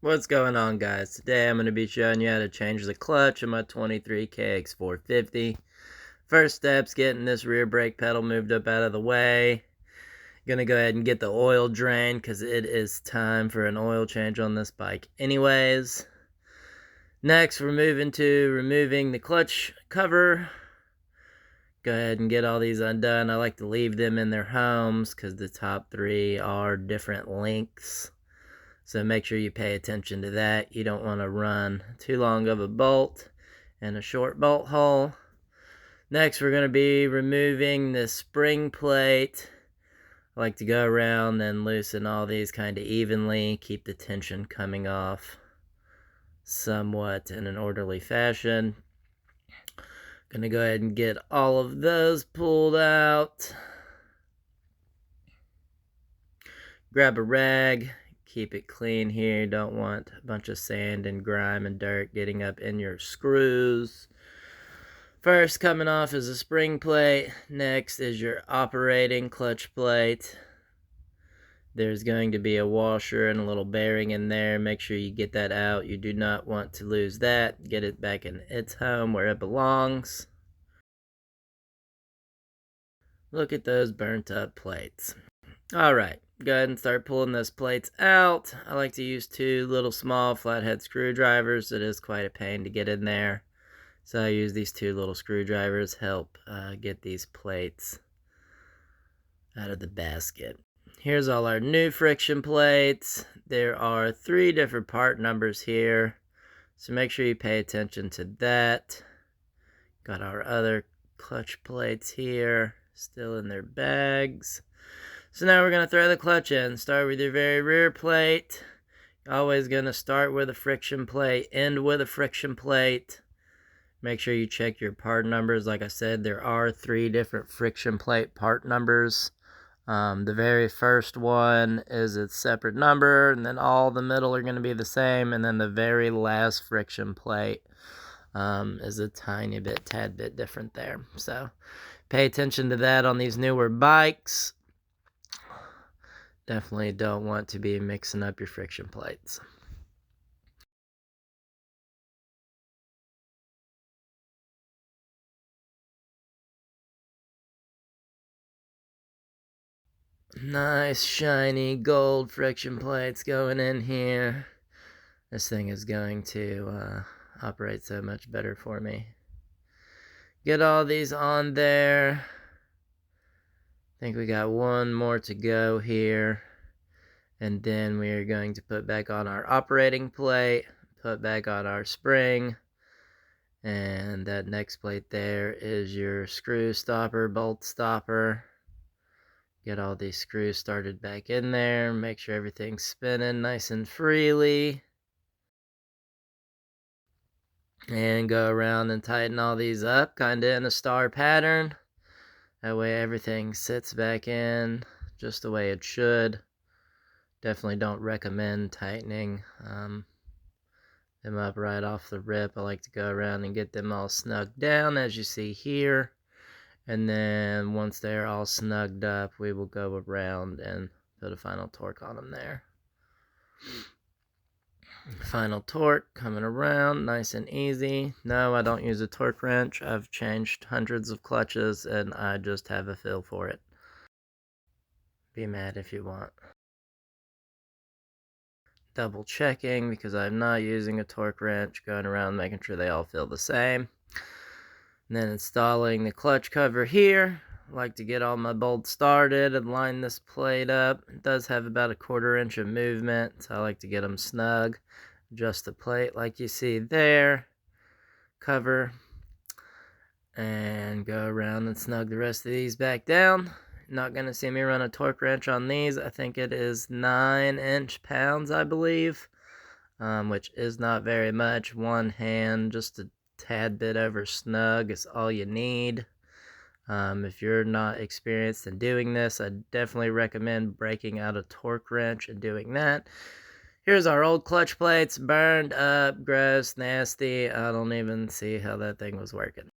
What's going on, guys? Today I'm going to be showing you how to change the clutch in my 23 kx450. First step's getting this rear brake pedal moved up out of the way. Gonna go ahead and get the oil drain because it is time for an oil change on this bike anyways. Next, we're moving to removing the clutch cover. Go ahead and get all these undone. I like to leave them in their homes because the top three are different lengths. So make sure you pay attention to that. You don't want to run too long of a bolt and a short bolt hole. Next, we're going to be removing the spring plate. I like to go around and loosen all these kind of evenly. Keep the tension coming off somewhat in an orderly fashion. Going to go ahead and get all of those pulled out. Grab a rag. Keep it clean here. Don't want a bunch of sand and grime and dirt getting up in your screws. First coming off is a spring plate. Next is your operating clutch plate. There's going to be a washer and a little bearing in there. Make sure you get that out. You do not want to lose that. Get it back in its home where it belongs. Look at those burnt up plates. Alright, go ahead and start pulling those plates out. I like to use two little small flathead screwdrivers. It is quite a pain to get in there. So I use these two little screwdrivers, help get these plates out of the basket. Here's all our new friction plates. There are 3 different part numbers here, so make sure you pay attention to that. Got our other clutch plates here, still in their bags. So now we're going to throw the clutch in. Start with your very rear plate. Always going to start with a friction plate, end with a friction plate. Make sure you check your part numbers. Like I said, there are 3 different friction plate part numbers. The very first one is a separate number, and then all the middle are going to be the same, and then the very last friction plate is a tad bit different there. So pay attention to that on these newer bikes. Definitely don't want to be mixing up your friction plates. Nice shiny gold friction plates going in here. This thing is going to operate so much better for me. Get all these on there. I think we got one more to go here. And then we are going to put back on our operating plate, put back on our spring. And that next plate there is your screw stopper, bolt stopper. Get all these screws started back in there. Make sure everything's spinning nice and freely. And go around and tighten all these up, kind of in a star pattern. That way everything sits back in just the way it should. Definitely don't recommend tightening them up right off the rip. I like to go around and get them all snugged down, as you see here. And then once they're all snugged up, we will go around and put a final torque on them there. Final torque coming around nice and easy. No, I don't use a torque wrench. I've changed hundreds of clutches and I just have a feel for it. Be mad if you want. Double checking because I'm not using a torque wrench, going around making sure they all feel the same. And then installing the clutch cover here. I like to get all my bolts started and line this plate up. It does have about a 1/4 inch of movement, so I like to get them snug. Adjust the plate like you see there. Cover. And go around and snug the rest of these back down. Not going to see me run a torque wrench on these. I think it is 9 inch-pounds, I believe. Which is not very much. One hand, just a tad bit over snug is all you need. If you're not experienced in doing this, I definitely recommend breaking out a torque wrench and doing that. Here's our old clutch plates, burned up, gross, nasty. I don't even see how that thing was working.